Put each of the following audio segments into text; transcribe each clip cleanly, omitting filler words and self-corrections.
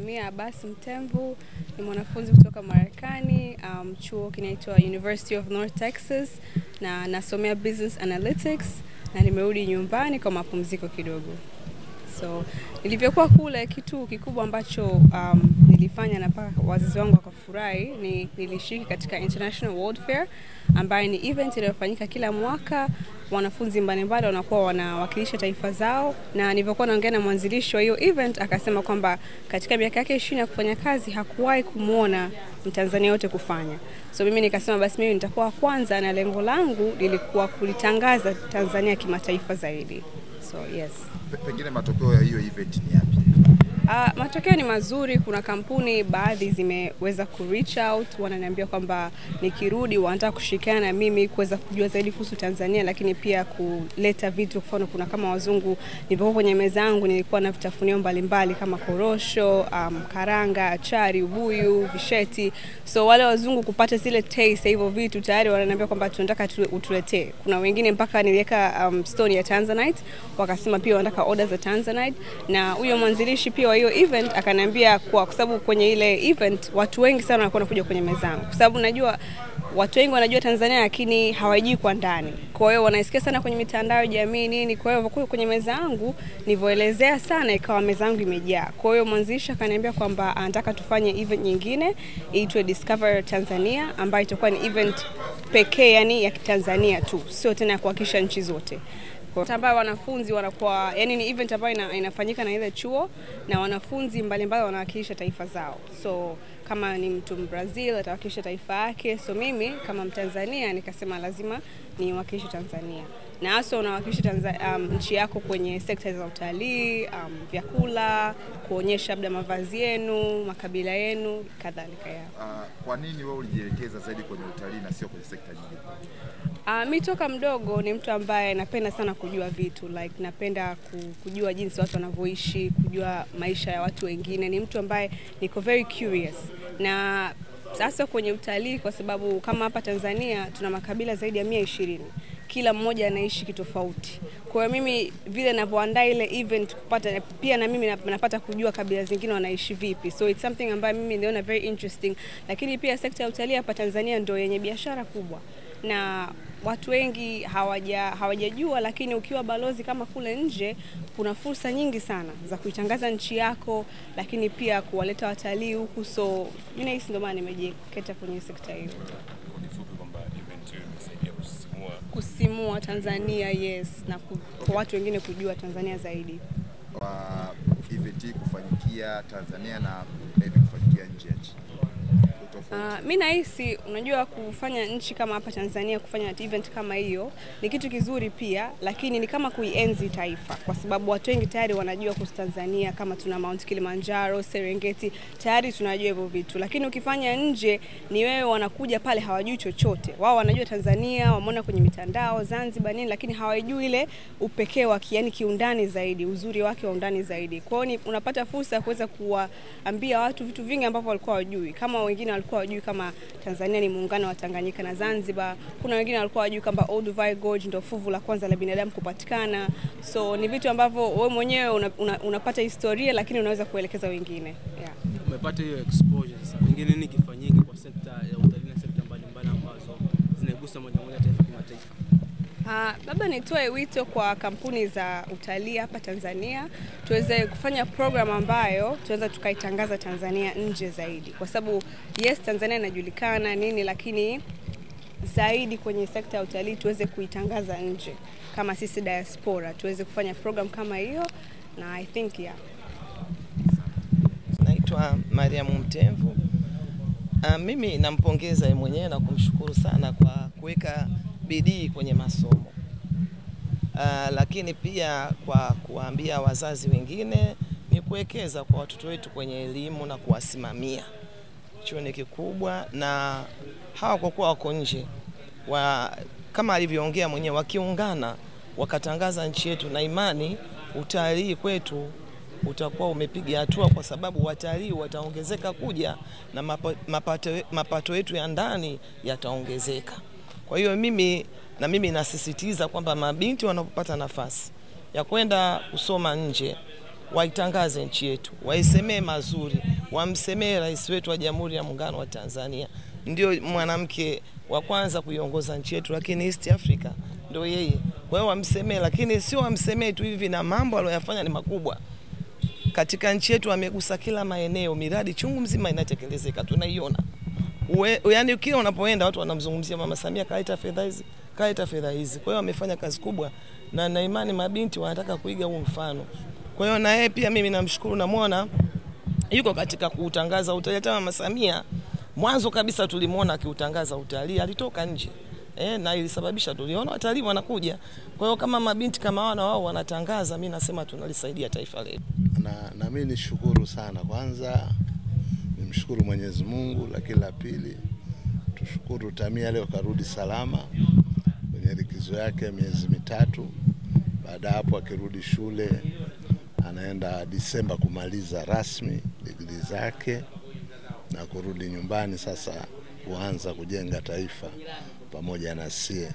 Samia Abbas Mtemvu, ni mwanafunzi kutoka Marekani, chuo kinaitwa University of North Texas, na nasomea Business Analytics, na nimerudi nyumbani kwa mapumziko kidogo. So, nilivyokuwa kule, kitu kikubwa ambacho nilifanya na mpaka wazazi wangu wakafurahi ni nilishiriki katika International World Fair, ambayo ni event inayofanyika kila mwaka. Wanafunzi mbalimbali wanakuwa wanawakilisha taifa zao, na nilivyokuwa naongea na mwanzilishi wa hiyo event akasema kwamba katika miaka yake 20 ya kufanya kazi hakuwahi kumuona Mtanzania yote kufanya. So mimi nikasema basi mimi nitakuwa kwanza, na lengo langu lilikuwa kulitangaza Tanzania kimataifa zaidi. So yes. Pengine matokeo ya hiyo event ni yapi? Matokeo ni mazuri. Kuna kampuni baadhi zimeweza ku reach out, wananiambia kwamba nikirudi wanataka kushirikiana na mimi kuweza kujua zaidi kuhusu Tanzania, lakini pia kuleta vitu. Kwa mfano kuna kama wazungu, nilipokuwa kwenye meza yangu nilikuwa na vitafunio mbalimbali kama korosho, karanga, achari, ubuyu, visheti. So wale wazungu kupata zile taste hivyo vitu tayari wananiambia kwamba tunataka utuletee. Kuna wengine mpaka niliweka stone ya Tanzanite, wakasema pia wanataka order za Tanzanite, na huyo mwanzilishi pia hiyo event akaniambia kwa sababu kwenye ile event watu wengi sana wanakuwa wanakuja kwenye meza yangu, kwa sababu najua watu wengi wanajua Tanzania lakini hawajui kwa ndani. Kwa hiyo wanaisikia sana kwenye mitandao ya jamii nini. Kwa hiyo kwenye meza yangu nilivyoelezea sana ikawa meza yangu imejaa. Kwa hiyo mwanzilishi akaniambia kwamba anataka tufanye event nyingine iitwe Discover Tanzania, ambayo itakuwa ni event pekee yani ya Tanzania tu, sio tena kuhakikisha nchi zote. Ambayo wanafunzi wanakuwa, yani ni event ambayo inafanyika na ile chuo, na wanafunzi mbalimbali wanawakilisha taifa zao. So kama ni mtu Brazil atawakilisha taifa yake, so mimi kama Mtanzania nikasema lazima niwakilishe Tanzania. Na hasa unawakilisha nchi yako kwenye sekta za utalii, vyakula, kuonyesha labda mavazi yenu, makabila yenu, kadhalika. Kwa nini wewe ulijielekeza zaidi kwenye utalii na sio kwenye sekta nyingine? Mimi toka mdogo ni mtu ambaye napenda sana kujua vitu, like napenda kujua jinsi watu wanavyoishi, kujua maisha ya watu wengine. Ni mtu ambaye niko very curious. Na sasa kwenye utalii, kwa sababu kama hapa Tanzania tuna makabila zaidi ya 120. Kila mmoja anaishi kitofauti. Kwa hiyo mimi vile ninavyoandaa ile event kupata pia na mimi napata kujua kabila zingine wanaishi vipi. So it's something ambayo mimi niliona very interesting. Lakini pia sekta ya utalii hapa Tanzania ndio yenye biashara kubwa, na watu wengi hawajajua, lakini ukiwa balozi kama kule nje kuna fursa nyingi sana za kuitangaza nchi yako, lakini pia kuwaleta watalii huku. So mimi hisi ndio maana nimejikita kwenye sekta hiyo. Nifupi kwamba event hiyo imesaidia kusimua Tanzania, yes, na kwa watu wengine kujua Tanzania zaidi. Kwa event hii kufanyikia Tanzania na maybe kufanyikia nje ya nchi, mimi nahisi unajua kufanya nchi kama hapa Tanzania, kufanya event kama hiyo ni kitu kizuri pia, lakini ni kama kuienzi taifa, kwa sababu watu wengi tayari wanajua kuhusu Tanzania, kama tuna Mount Kilimanjaro, Serengeti, tayari tunajua hivyo vitu. Lakini ukifanya nje ni wewe wanakuja pale hawajui chochote. Wao wanajua Tanzania, wameona kwenye mitandao, Zanzibar nini, lakini hawajui ile upekee wa yani kiundani zaidi, uzuri wake wa undani zaidi. Kwa hiyo unapata fursa ya kuweza kuwaambia watu vitu vingi ambavyo walikuwa hawajui. Kama wengine walikuwa hawajui kama Tanzania ni muungano wa Tanganyika na Zanzibar. Kuna wengine walikuwa hawajui kwamba Olduvai Gorge ndio fuvu la kwanza la binadamu kupatikana. So ni vitu ambavyo wewe mwenyewe unapata historia, lakini unaweza kuelekeza wengine. Yeah. Umepata hiyo exposure sasa. Pengine nini kifanyike kwa sekta ya utalii na sekta mbalimbali ambazo zinagusa moja kwa moja taifa kimataifa? Labda nitoe wito kwa kampuni za utalii hapa Tanzania tuweze kufanya program ambayo tuweza tukaitangaza Tanzania nje zaidi, kwa sababu yes Tanzania inajulikana nini, lakini zaidi kwenye sekta ya utalii tuweze kuitangaza nje kama sisi diaspora, tuweze kufanya program kama hiyo, na I think yeah. Naitwa Mariam Mtemvu. Mimi nampongeza yeye mwenyewe na kumshukuru sana kwa kuweka bidii kwenye masomo. Lakini pia kwa kuambia wazazi wengine ni kuwekeza kwa watoto wetu kwenye elimu na kuwasimamia. Chuo ni kikubwa, na hawa kwa kuwa wako nje kama alivyoongea mwenyewe, wakiungana wakatangaza nchi yetu, na imani utalii kwetu utakuwa umepiga hatua, kwa sababu watalii wataongezeka kuja na mapato yetu ya ndani yataongezeka. Kwa hiyo mimi nasisitiza kwamba mabinti wanapopata nafasi ya kwenda kusoma nje waitangaze nchi yetu, waisemee mazuri, wamsemee rais wetu wa Jamhuri ya Muungano wa Tanzania. Ndio mwanamke wa kwanza kuiongoza nchi yetu, lakini East Africa ndio yeye. Kwa hiyo wamsemee, lakini sio wamsemee tu hivi, na mambo aliyofanya ni makubwa. Katika nchi yetu amegusa kila maeneo, miradi chungu mzima inatekelezeka, tunaiona. Yaani kila unapoenda watu wanamzungumzia Mama Samia kaleta fedha hizi, kaleta fedha hizi. Kwa hiyo amefanya kazi kubwa, na imani mabinti wanataka kuiga huu mfano. Kwa hiyo na yeye pia mimi namshukuru, namuona yuko katika kuutangaza utalii. Mama Samia mwanzo kabisa tulimuona akiutangaza utalii, alitoka nje. Na ilisababisha tuliona watalii wanakuja. Kwa hiyo kama mabinti kama wana wao wanatangaza, mimi nasema tunalisaidia taifa letu. Na mimi nishukuru sana. Kwanza nimshukuru Mwenyezi Mungu, lakini la pili tushukuru Tamia leo karudi salama kwenye likizo yake miezi mitatu. Baada hapo akirudi shule anaenda Disemba kumaliza rasmi degree zake na kurudi nyumbani sasa kuanza kujenga taifa pamoja na sie.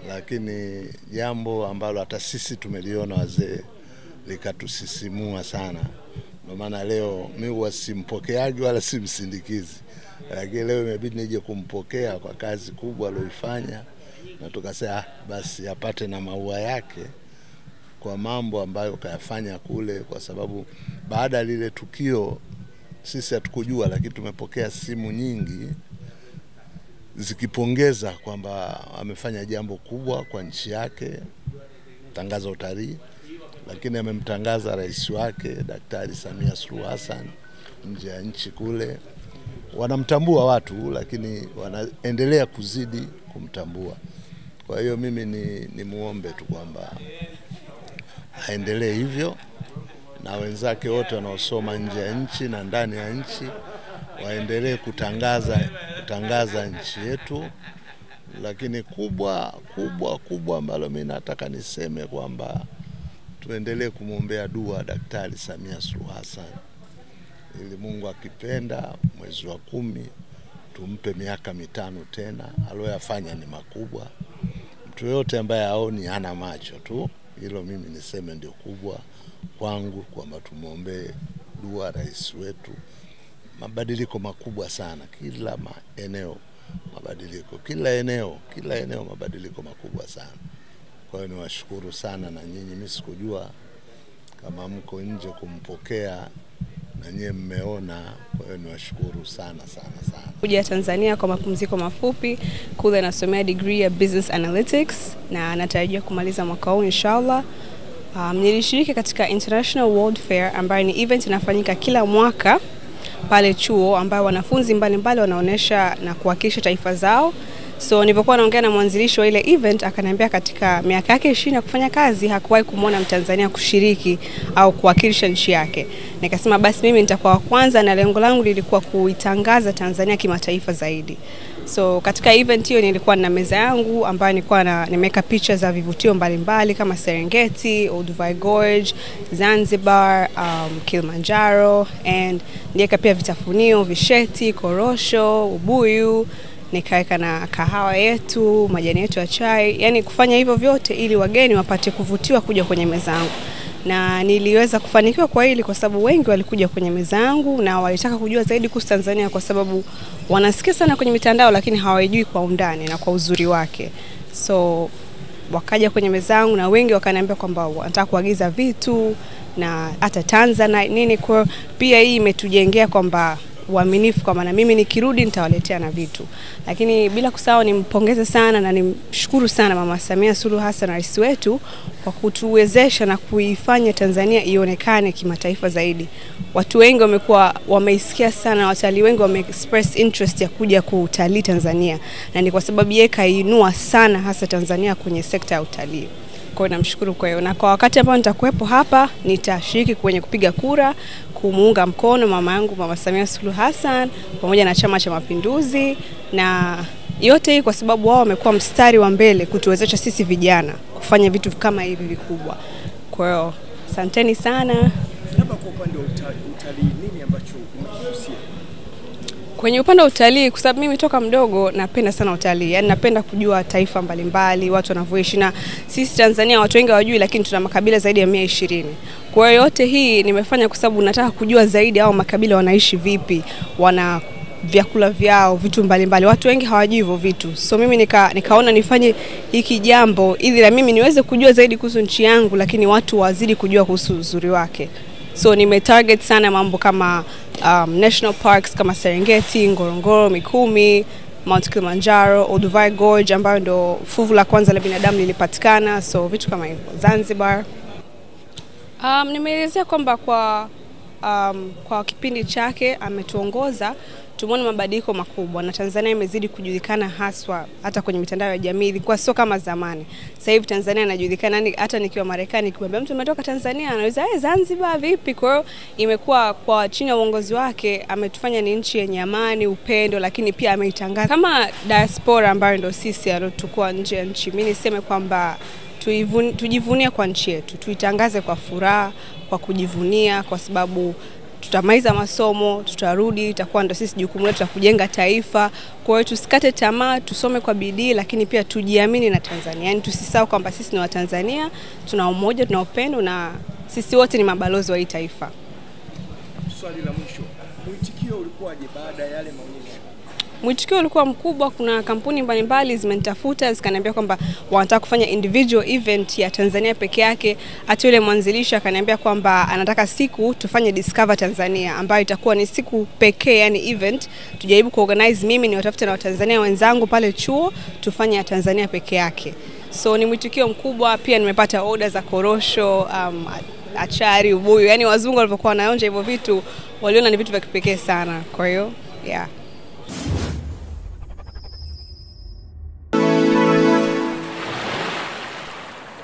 Lakini jambo ambalo hata sisi tumeliona wazee likatusisimua sana. Ndio maana leo mimi wasimpokeaji wala simsindikizi. Lakini leo imebidi nije kumpokea kwa kazi kubwa aliyoifanya, na tukasema basi apate na maua yake kwa mambo ambayo kayafanya kule, kwa sababu baada ya lile tukio sisi hatukujua, lakini tumepokea simu nyingi zikipongeza kwamba amefanya jambo kubwa kwa nchi yake, tangaza utalii, lakini amemtangaza rais wake Daktari Samia Suluhu Hassan nje ya nchi kule. Wanamtambua watu, lakini wanaendelea kuzidi kumtambua. Kwa hiyo mimi ni muombe tu kwamba aendelee hivyo, na wenzake wote wanaosoma nje ya nchi na ndani ya nchi waendelee kutangaza nchi yetu. Lakini kubwa ambalo mimi nataka niseme kwamba tuendelee kumuombea dua Daktari Samia Suluhu Hassan, ili Mungu akipenda mwezi wa 10 tumpe miaka 5 tena. Aliyofanya ni makubwa. Mtu yote ambaye haoni hana macho tu. Hilo mimi niseme ndio kubwa kwangu, kwamba tumuombee dua rais wetu. Mabadiliko makubwa sana, kila eneo mabadiliko, kila eneo mabadiliko makubwa sana. Kwa hiyo niwashukuru sana na nyinyi, mimi sikujua kama mko nje kumpokea na nyinyi mmeona. Kwa hiyo niwashukuru sana. Kuja Tanzania kwa mapumziko mafupi, kule nasomea degree ya Business Analytics na natarajia kumaliza mwaka huu inshallah. Nilishiriki katika International World Fair ambayo ni event inafanyika kila mwaka pale chuo, ambayo wanafunzi mbalimbali wanaonesha na kuwakilisha taifa zao. So nilipokuwa naongea na mwanzilishi wa ile event, akaniambia katika miaka yake 20 ya kufanya kazi hakuwahi kumuona Mtanzania kushiriki au kuwakilisha nchi yake. Nikasema basi mimi nitakuwa wa kwanza, na lengo langu lilikuwa kuitangaza Tanzania kimataifa zaidi. So katika event hiyo nilikuwa na meza yangu ambayo nilikuwa nimeweka picha za vivutio mbalimbali kama Serengeti, Olduvai Gorge, Zanzibar, Kilimanjaro, and niweka pia vitafunio, visheti, korosho, ubuyu, nikaweka na kahawa yetu, majani yetu ya chai. Yani kufanya hivyo vyote ili wageni wapate kuvutiwa kuja kwenye meza yangu. Na niliweza kufanikiwa kwa hili kwa sababu wengi walikuja kwenye meza yangu na walitaka kujua zaidi kuhusu Tanzania, kwa sababu wanasikia sana kwenye mitandao lakini hawajui kwa undani na kwa uzuri wake. So wakaja kwenye meza yangu na wengi wakaniambia kwamba wanataka kuagiza vitu na hata Tanzania nini. Kwa pia hii imetujengea kwamba uaminifu, kwa maana mimi nikirudi nitawaletea na vitu. Lakini bila kusahau nimpongeze sana na nimshukuru sana Mama Samia Suluhu Hassan, rais wetu, kwa kutuwezesha na kuifanya Tanzania ionekane kimataifa zaidi. Watu wengi wameisikia sana, watalii wengi wame-express interest ya kuja kutalii Tanzania, na ni kwa sababu yeye kainua sana hasa Tanzania kwenye sekta ya utalii. Kwa hiyo namshukuru kwa hiyo, na kwa wakati ambao nitakuwepo hapa nitashiriki kwenye kupiga kura kumuunga mkono mama yangu Mama Samia Suluhu Hassan pamoja na Chama cha Mapinduzi, na yote hii kwa sababu wao wamekuwa mstari wa mbele kutuwezesha sisi vijana kufanya vitu kama hivi vikubwa. Kwa hiyo asanteni sana. Hapa kwa upande wa utalii nini ambacho unakuhusia? Kwenye upande wa utalii, kwa sababu mimi toka mdogo napenda sana utalii. Yaani napenda kujua taifa mbalimbali, watu wanavyoishi, na sisi Tanzania watu wengi hawajui lakini tuna makabila zaidi ya 120. Kwa hiyo yote hii nimefanya kwa sababu nataka kujua zaidi hao makabila wanaishi vipi, wana vyakula vyao, vitu mbalimbali. Watu wengi hawajui hivyo vitu. So mimi nikaona nifanye hiki jambo ili na mimi niweze kujua zaidi kuhusu nchi yangu, lakini watu wazidi kujua kuhusu uzuri wake. So nimetarget sana mambo kama national parks kama Serengeti, Ngorongoro, Mikumi, Mount Kilimanjaro, Olduvai Gorge ambayo ndo fuvu la kwanza la binadamu lilipatikana, so vitu kama hivyo. Zanzibar. Nimeelezea kwamba kwa kipindi chake ametuongoza, tumeona mabadiliko makubwa na Tanzania imezidi kujulikana haswa hata kwenye mitandao ya jamii, kwa sio kama zamani. Sasa hivi Tanzania inajulikana, hata nikiwa Marekani nikimwambia mtu umetoka Tanzania anauliza Zanzibar vipi? Kwa hiyo imekuwa kwa chini ya uongozi wake ametufanya ni nchi yenye amani, upendo, lakini pia ameitangaza kama diaspora ambayo ndio sisi alotukua nje ya nchi. Mimi niseme kwamba tujivunie kwa nchi yetu, tuitangaze kwa furaha, kwa kujivunia, kwa sababu tutamaliza masomo, tutarudi, itakuwa ndo sisi jukumu letu la kujenga taifa. Kwa hiyo tusikate tamaa, tusome kwa bidii, lakini pia tujiamini na Tanzania. Yaani tusisahau kwamba sisi ni wa Tanzania, tuna umoja, tuna upendo na sisi wote ni mabalozi wa hii taifa. Swali la mwisho. Mwitikio ulikuwaje baada ya yale maonyesho? Mwitikio ulikuwa mkubwa. Kuna kampuni mbalimbali zimenitafuta zikaniambia kwamba wanataka kufanya individual event ya Tanzania peke yake. Hata yule mwanzilishi akaniambia kwamba anataka siku tufanye Discover Tanzania ambayo itakuwa ni siku pekee, yani event tujaribu kuorganize, mimi ni watafute na Watanzania wenzangu pale chuo tufanye ya Tanzania peke yake. So ni mwitikio mkubwa. Pia nimepata order za korosho, achari, ubuyu. Yani wazungu walipokuwa wanaonja hivyo vitu waliona ni vitu vya kipekee sana. Kwa hiyo yeah.